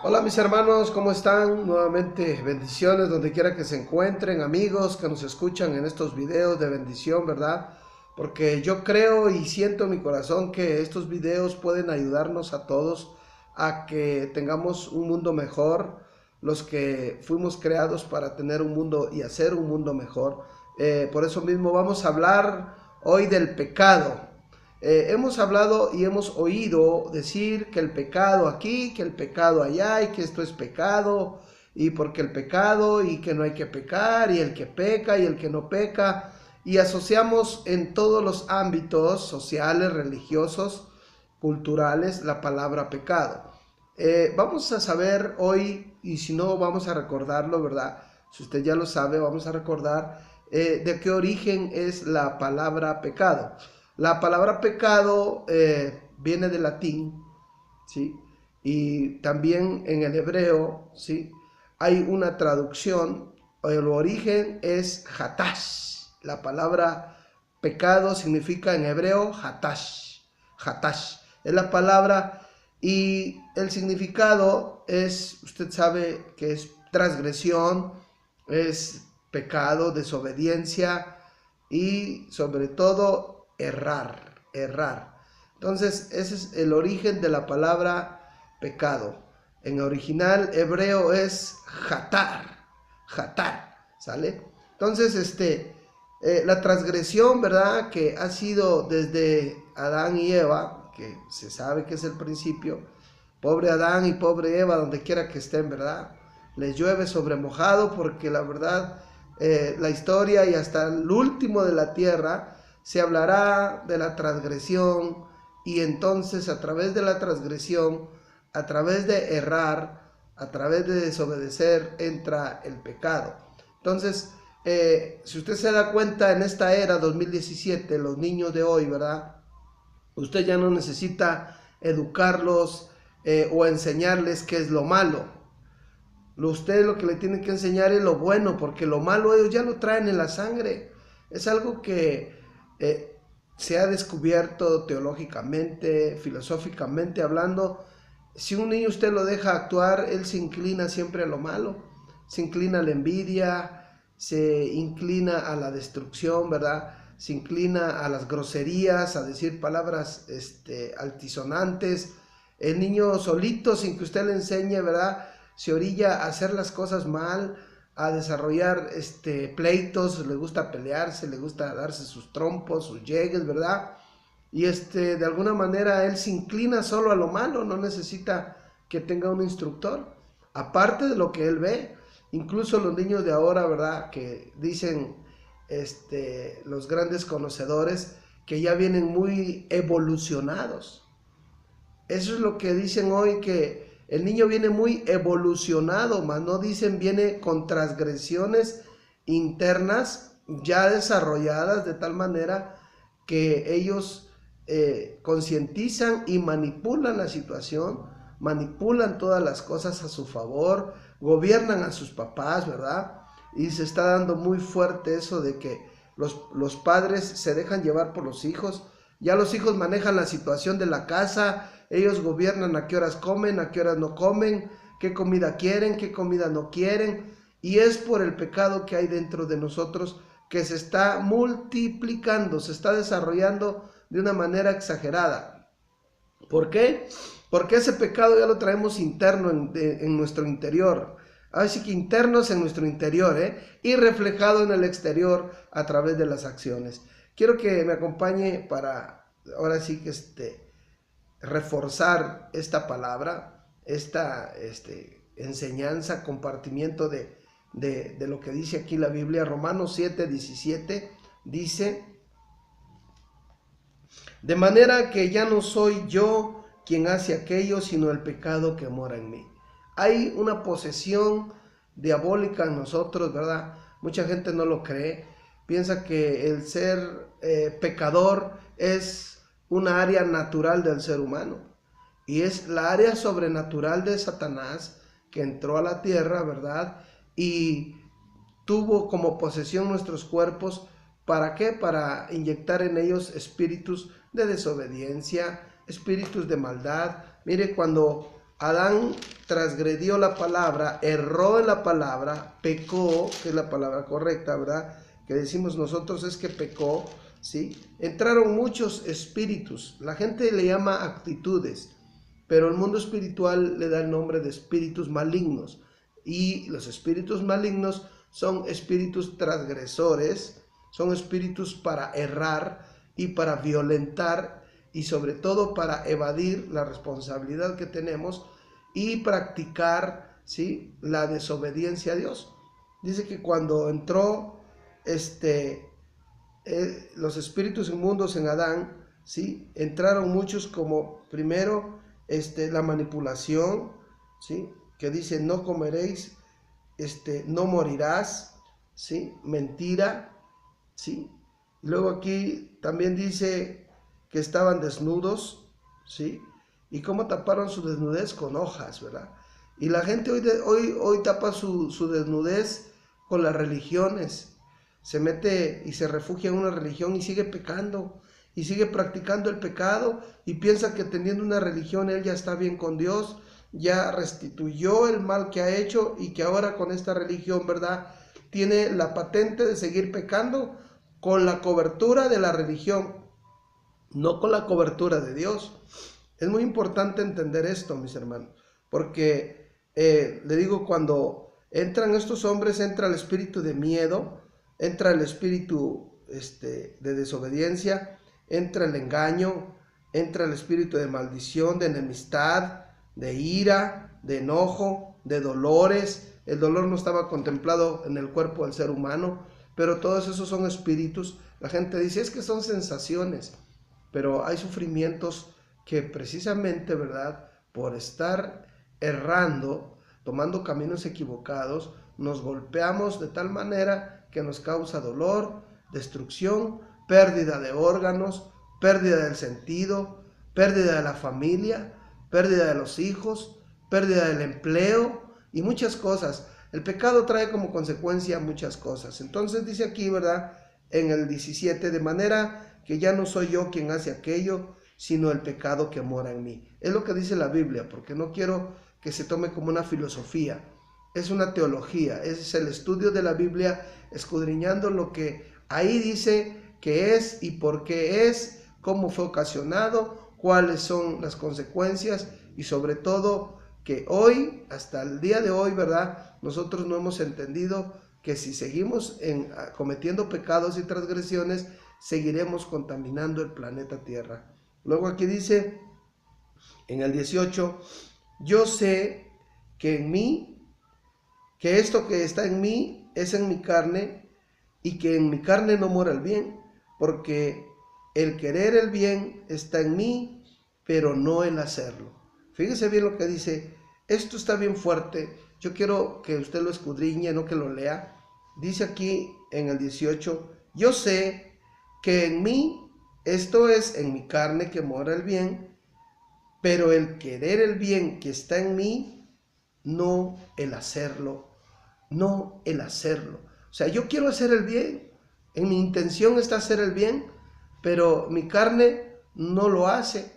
Hola mis hermanos, ¿cómo están? Nuevamente bendiciones donde quiera que se encuentren, amigos que nos escuchan en estos videos de bendición, ¿verdad? Porque yo creo y siento en mi corazón que estos videos pueden ayudarnos a todos a que tengamos un mundo mejor, los que fuimos creados para tener un mundo y hacer un mundo mejor. Por eso mismo vamos a hablar hoy del pecado. Hemos hablado y hemos oído decir que el pecado aquí, que el pecado allá y que esto es pecado y porque el pecado y que no hay que pecar y el que peca y el que no peca y asociamos en todos los ámbitos sociales, religiosos, culturales la palabra pecado. Vamos a saber hoy y si no vamos a recordarlo, ¿verdad? Si usted ya lo sabe, vamos a recordar de qué origen es la palabra pecado. La palabra pecado viene del latín, ¿sí? Y también en el hebreo, ¿sí? Hay una traducción, el origen es hatash. La palabra pecado significa en hebreo hatash. Hatash es la palabra y el significado es, usted sabe que es transgresión, es pecado, desobediencia y sobre todo errar. Entonces, ese es el origen de la palabra pecado. En original hebreo es jatar, ¿sale? Entonces, la transgresión, ¿verdad? Que ha sido desde Adán y Eva, que se sabe que es el principio. Pobre Adán y pobre Eva, donde quiera que estén, ¿verdad? Les llueve sobre mojado porque la verdad, la historia y hasta el último de la tierra se hablará de la transgresión y entonces a través de la transgresión, a través de errar, a través de desobedecer, entra el pecado. Entonces, si usted se da cuenta en esta era 2017, los niños de hoy, ¿verdad? Usted ya no necesita educarlos o enseñarles qué es lo malo. Usted lo que le tiene que enseñar es lo bueno, porque lo malo ellos ya lo traen en la sangre. Es algo que se ha descubierto teológicamente, filosóficamente hablando. Si un niño usted lo deja actuar, él se inclina siempre a lo malo, se inclina a la envidia, se inclina a la destrucción, ¿verdad? Se inclina a las groserías, a decir palabras altisonantes. El niño solito, sin que usted le enseñe, ¿verdad? Se orilla a hacer las cosas mal, a desarrollar pleitos, le gusta pelearse, le gusta darse sus trompos, sus llegues, ¿verdad? Y de alguna manera él se inclina solo a lo malo, no necesita que tenga un instructor, aparte de lo que él ve. Incluso los niños de ahora, ¿verdad? Que dicen los grandes conocedores que ya vienen muy evolucionados. Eso es lo que dicen hoy, que el niño viene muy evolucionado, más no dicen viene con transgresiones internas ya desarrolladas de tal manera que ellos concientizan y manipulan la situación, manipulan todas las cosas a su favor, gobiernan a sus papás, ¿verdad? Y se está dando muy fuerte eso de que los padres se dejan llevar por los hijos. Ya los hijos manejan la situación de la casa, ellos gobiernan a qué horas comen, a qué horas no comen, qué comida quieren, qué comida no quieren. Y es por el pecado que hay dentro de nosotros que se está multiplicando, se está desarrollando de una manera exagerada. ¿Por qué? Porque ese pecado ya lo traemos interno en nuestro interior. Así que internos en nuestro interior, y reflejado en el exterior a través de las acciones. Quiero que me acompañe para, ahora sí que reforzar esta palabra, esta enseñanza, compartimiento de lo que dice aquí la Biblia. Romanos 7:17 dice: de manera que ya no soy yo quien hace aquello, sino el pecado que mora en mí. Hay una posesión diabólica en nosotros, ¿verdad? Mucha gente no lo cree. Piensa que el ser pecador es una área natural del ser humano. Y es la área sobrenatural de Satanás que entró a la tierra, ¿verdad? Y tuvo como posesión nuestros cuerpos. ¿Para qué? Para inyectar en ellos espíritus de desobediencia, espíritus de maldad. Mire, cuando Adán transgredió la palabra, erró en la palabra, pecó, que es la palabra correcta, ¿verdad? Que decimos nosotros es que pecó, ¿sí? Entraron muchos espíritus, la gente le llama actitudes, pero el mundo espiritual le da el nombre de espíritus malignos. Y los espíritus malignos son espíritus transgresores, son espíritus para errar y para violentar y sobre todo para evadir la responsabilidad que tenemos y practicar, ¿sí?, la desobediencia a Dios. Dice que cuando entró los espíritus inmundos en Adán, ¿sí?, entraron muchos, como primero la manipulación, ¿sí?, que dice no comeréis, no morirás, ¿sí?, mentira, ¿sí? Luego aquí también dice que estaban desnudos, ¿sí? Y cómo taparon su desnudez con hojas, ¿verdad? Y la gente hoy tapa su desnudez con las religiones. Se mete y se refugia en una religión y sigue pecando. Y sigue practicando el pecado y piensa que teniendo una religión él ya está bien con Dios, ya restituyó el mal que ha hecho y que ahora con esta religión, ¿verdad?, tiene la patente de seguir pecando con la cobertura de la religión, no con la cobertura de Dios. Es muy importante entender esto, mis hermanos, porque le digo, cuando entran estos hombres, entra el espíritu de miedo, entra el espíritu de desobediencia, entra el engaño, entra el espíritu de maldición, de enemistad, de ira, de enojo, de dolores. El dolor no estaba contemplado en el cuerpo del ser humano, pero todos esos son espíritus. La gente dice, es que son sensaciones, pero hay sufrimientos que precisamente, ¿verdad?, por estar errando, tomando caminos equivocados, nos golpeamos de tal manera que nos causa dolor, destrucción, pérdida de órganos, pérdida del sentido, pérdida de la familia, pérdida de los hijos, pérdida del empleo y muchas cosas. El pecado trae como consecuencia muchas cosas. Entonces dice aquí, ¿verdad?, en el 17, de manera que ya no soy yo quien hace aquello, sino el pecado que mora en mí. Es lo que dice la Biblia, porque no quiero que se tome como una filosofía. Es una teología, es el estudio de la Biblia, escudriñando lo que ahí dice que es y por qué es, cómo fue ocasionado, cuáles son las consecuencias y sobre todo que hoy, hasta el día de hoy, ¿verdad?, nosotros no hemos entendido que si seguimos cometiendo pecados y transgresiones, seguiremos contaminando el planeta Tierra. Luego aquí dice, en el 18, yo sé que en mí, que esto que está en mí es en mi carne, y que en mi carne no mora el bien, porque el querer el bien está en mí, pero no el hacerlo. Fíjese bien lo que dice, esto está bien fuerte, yo quiero que usted lo escudriñe, no que lo lea. Dice aquí en el 18, yo sé que en mí, esto es en mi carne que mora el bien, pero el querer el bien que está en mí, no el hacerlo, no el hacerlo. O sea, yo quiero hacer el bien, en mi intención está hacer el bien, pero mi carne no lo hace.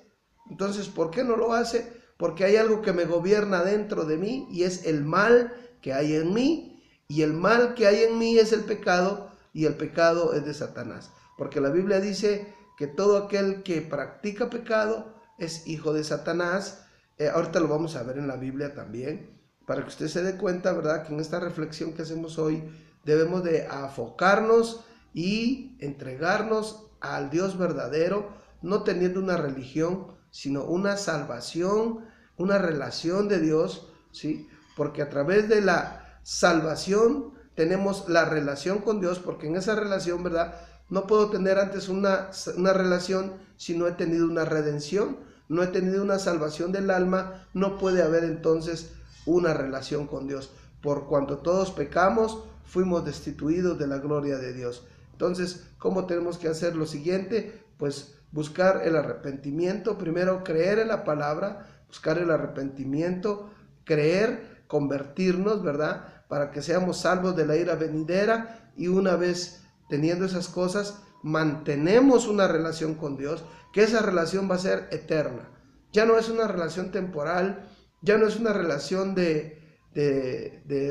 Entonces, ¿por qué no lo hace? Porque hay algo que me gobierna dentro de mí y es el mal que hay en mí. Y el mal que hay en mí es el pecado, y el pecado es de Satanás. Porque la Biblia dice que todo aquel que practica pecado es hijo de Satanás. Ahorita lo vamos a ver en la Biblia también, para que usted se dé cuenta, ¿verdad?, que en esta reflexión que hacemos hoy debemos de afocarnos y entregarnos al Dios verdadero, no teniendo una religión, sino una salvación, una relación de Dios, ¿sí? Porque a través de la salvación tenemos la relación con Dios, porque en esa relación, ¿verdad?, no puedo tener antes una relación si no he tenido una redención, no he tenido una salvación del alma, no puede haber entonces una relación con Dios. Por cuanto todos pecamos, fuimos destituidos de la gloria de Dios. Entonces, ¿cómo tenemos que hacer lo siguiente? Pues buscar el arrepentimiento, primero creer en la palabra, buscar el arrepentimiento, creer, convertirnos, ¿verdad?, para que seamos salvos de la ira venidera, y una vez teniendo esas cosas, mantenemos una relación con Dios, que esa relación va a ser eterna. Ya no es una relación temporal Ya no es una relación de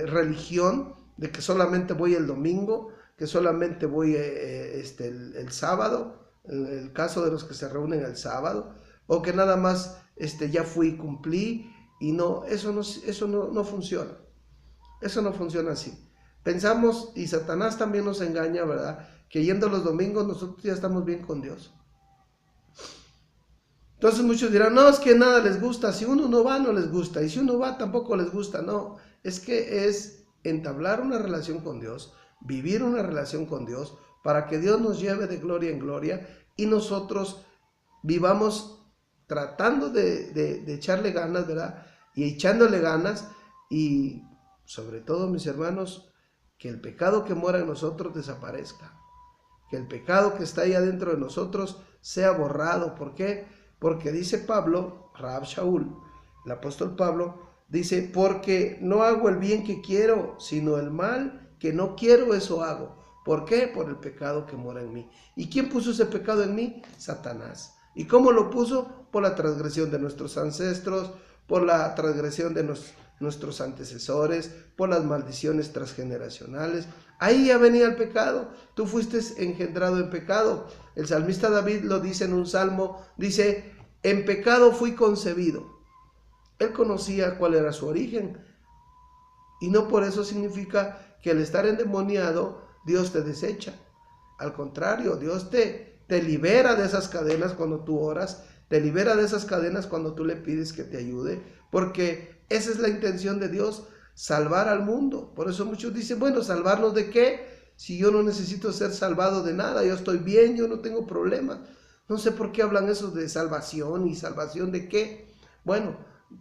religión, de que solamente voy el domingo, que solamente voy el sábado, en el caso de los que se reúnen el sábado, o que nada más ya fui y cumplí, y no, eso no funciona. Eso no funciona así. Pensamos, y Satanás también nos engaña, ¿verdad? Que yendo los domingos nosotros ya estamos bien con Dios. Entonces muchos dirán, no, es que nada les gusta, si uno no va, no les gusta, y si uno va, tampoco les gusta. No, es que es entablar una relación con Dios, vivir una relación con Dios, para que Dios nos lleve de gloria en gloria, y nosotros vivamos tratando de echarle ganas, ¿verdad? Y echándole ganas, y sobre todo, mis hermanos, que el pecado que mora en nosotros desaparezca, que el pecado que está ahí adentro de nosotros sea borrado. ¿Por qué? Porque dice Pablo, Rahab Shaul, el apóstol Pablo, dice, porque no hago el bien que quiero, sino el mal que no quiero, eso hago. ¿Por qué? Por el pecado que mora en mí. ¿Y quién puso ese pecado en mí? Satanás. ¿Y cómo lo puso? Por la transgresión de nuestros ancestros, por la transgresión de nuestros antecesores, por las maldiciones transgeneracionales. Ahí ya venía el pecado. Tú fuiste engendrado en pecado. El salmista David lo dice en un salmo, dice, en pecado fui concebido. Él conocía cuál era su origen. Y no por eso significa que al estar endemoniado, Dios te desecha. Al contrario, Dios te libera de esas cadenas cuando tú oras, te libera de esas cadenas cuando tú le pides que te ayude, porque esa es la intención de Dios, salvar al mundo. Por eso muchos dicen, bueno, ¿salvarnos de qué? Si yo no necesito ser salvado de nada, yo estoy bien, yo no tengo problemas. No sé por qué hablan eso de salvación, y salvación de qué. Bueno,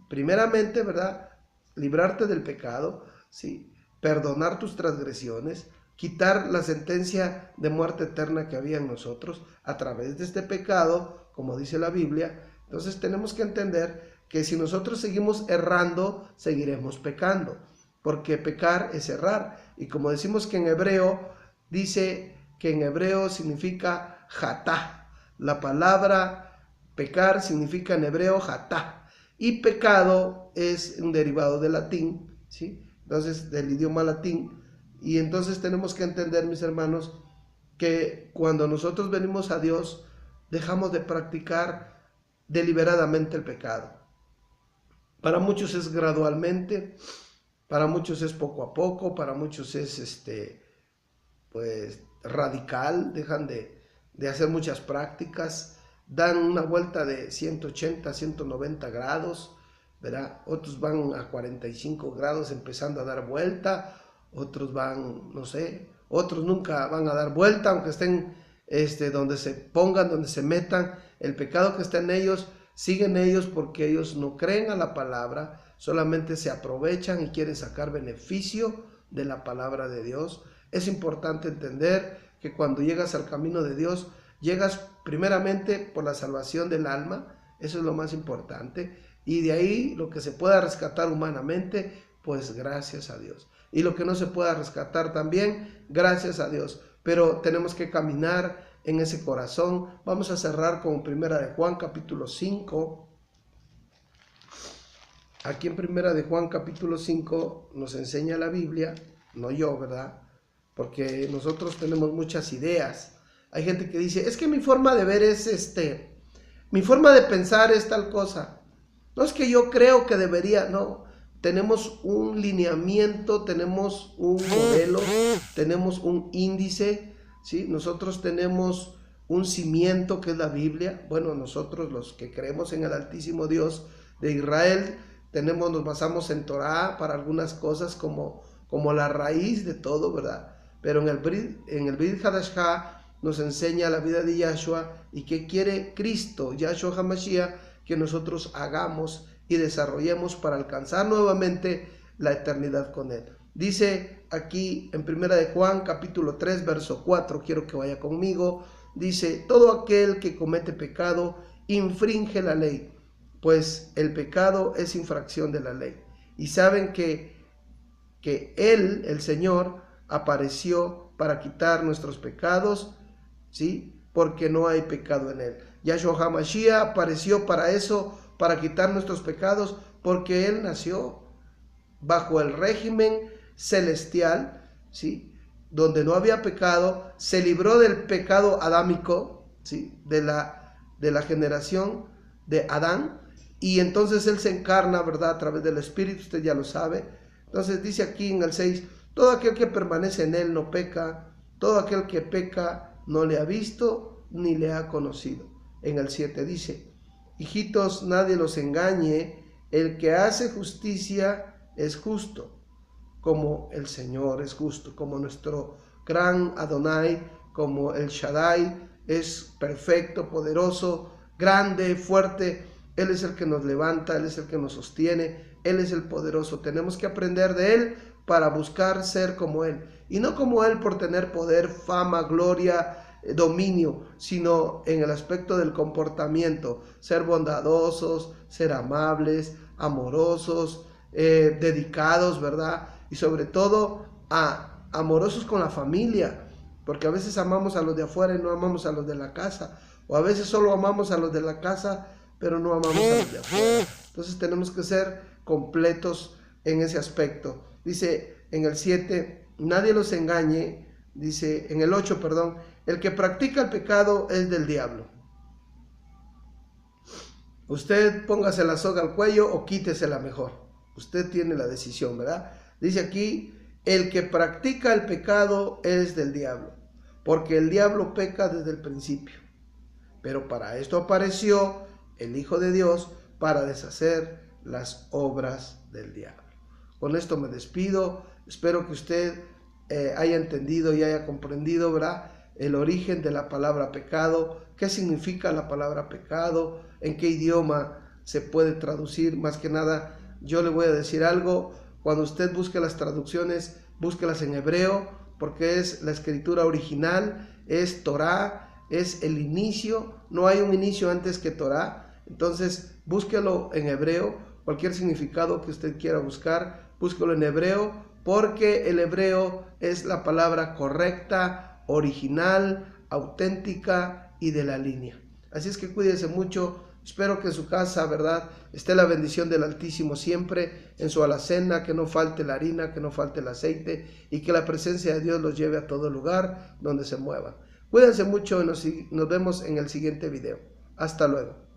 primeramente, ¿verdad? Librarte del pecado, ¿sí? Perdonar tus transgresiones, quitar la sentencia de muerte eterna que había en nosotros a través de este pecado, como dice la Biblia. Entonces tenemos que entender que si nosotros seguimos errando, seguiremos pecando, porque pecar es errar. Y como decimos que en hebreo, dice que en hebreo significa jatá. La palabra pecar significa en hebreo jatá. Y pecado es un derivado del latín, ¿sí? Entonces, del idioma latín. Y entonces tenemos que entender, mis hermanos, que cuando nosotros venimos a Dios, dejamos de practicar deliberadamente el pecado. Para muchos es gradualmente, para muchos es poco a poco, para muchos es pues radical, dejan de hacer muchas prácticas, dan una vuelta de 180, 190 grados, ¿verdad? Otros van a 45 grados empezando a dar vuelta, otros van, no sé, otros nunca van a dar vuelta, aunque estén donde se pongan, donde se metan, el pecado que está en ellos, siguen ellos porque ellos no creen a la palabra, solamente se aprovechan y quieren sacar beneficio de la palabra de Dios. Es importante entender que cuando llegas al camino de Dios, llegas primeramente por la salvación del alma, eso es lo más importante, y de ahí lo que se pueda rescatar humanamente, pues gracias a Dios. Y lo que no se pueda rescatar también, gracias a Dios. Pero tenemos que caminar en ese corazón. Vamos a cerrar con Primera de Juan capítulo 5. Aquí en Primera de Juan capítulo 5 nos enseña la Biblia, no yo, ¿verdad? Porque nosotros tenemos muchas ideas. Hay gente que dice, es que mi forma de ver es mi forma de pensar es tal cosa. No es que yo creo que debería, no. Tenemos un lineamiento, tenemos un modelo, tenemos un índice, ¿sí? Nosotros tenemos un cimiento que es la Biblia. Bueno, nosotros los que creemos en el Altísimo Dios de Israel, nos basamos en Torah para algunas cosas como la raíz de todo, ¿verdad? Pero en el Brit Hadashah nos enseña la vida de Yahshua y qué quiere Cristo, Yahshua HaMashiach, que nosotros hagamos y desarrollemos para alcanzar nuevamente la eternidad con Él. Dice aquí en Primera de Juan capítulo 3 verso 4, quiero que vaya conmigo, dice, todo aquel que comete pecado infringe la ley, pues el pecado es infracción de la ley. Y saben que Él, el Señor, apareció para quitar nuestros pecados, ¿sí? Porque no hay pecado en Él. Yahshua HaMashiach apareció para eso, para quitar nuestros pecados, porque Él nació bajo el régimen celestial, ¿sí? Donde no había pecado, se libró del pecado adámico, ¿sí? de la generación de Adán, y entonces Él se encarna, ¿verdad? A través del Espíritu, usted ya lo sabe. Entonces dice aquí en el 6, todo aquel que permanece en Él no peca, todo aquel que peca no le ha visto ni le ha conocido. En el 7 dice, hijitos, nadie los engañe, el que hace justicia es justo, como el Señor es justo, como nuestro gran Adonai, como el Shaddai es perfecto, poderoso, grande, fuerte. Él es el que nos levanta, Él es el que nos sostiene, Él es el poderoso. Tenemos que aprender de Él para buscar ser como Él, y no como Él por tener poder, fama, gloria, dominio, sino en el aspecto del comportamiento, ser bondadosos, ser amables, amorosos, dedicados, ¿verdad? Y sobre todo amorosos con la familia, porque a veces amamos a los de afuera y no amamos a los de la casa, o a veces solo amamos a los de la casa, pero no amamos a los de afuera. Entonces tenemos que ser completos en ese aspecto. Dice en el 7, nadie los engañe. Dice en el 8, perdón, el que practica el pecado es del diablo. Usted póngase la soga al cuello o quítesela mejor. Usted tiene la decisión, ¿verdad? Dice aquí, el que practica el pecado es del diablo, porque el diablo peca desde el principio. Pero para esto apareció el Hijo de Dios, para deshacer las obras del diablo. Con esto me despido. Espero que usted haya entendido y haya comprendido, ¿verdad?, el origen de la palabra pecado, qué significa la palabra pecado, en qué idioma se puede traducir. Más que nada, yo le voy a decir algo: cuando usted busque las traducciones, búsquelas en hebreo, porque es la escritura original, es Torah, es el inicio, no hay un inicio antes que Torah. Entonces búsquelo en hebreo, cualquier significado que usted quiera buscar, búsquelo en hebreo, porque el hebreo es la palabra correcta, original, auténtica y de la línea. Así es que cuídense mucho. Espero que en su casa, ¿verdad?, esté la bendición del Altísimo siempre, en su alacena, que no falte la harina, que no falte el aceite, y que la presencia de Dios los lleve a todo lugar donde se muevan. Cuídense mucho y nos vemos en el siguiente video. Hasta luego.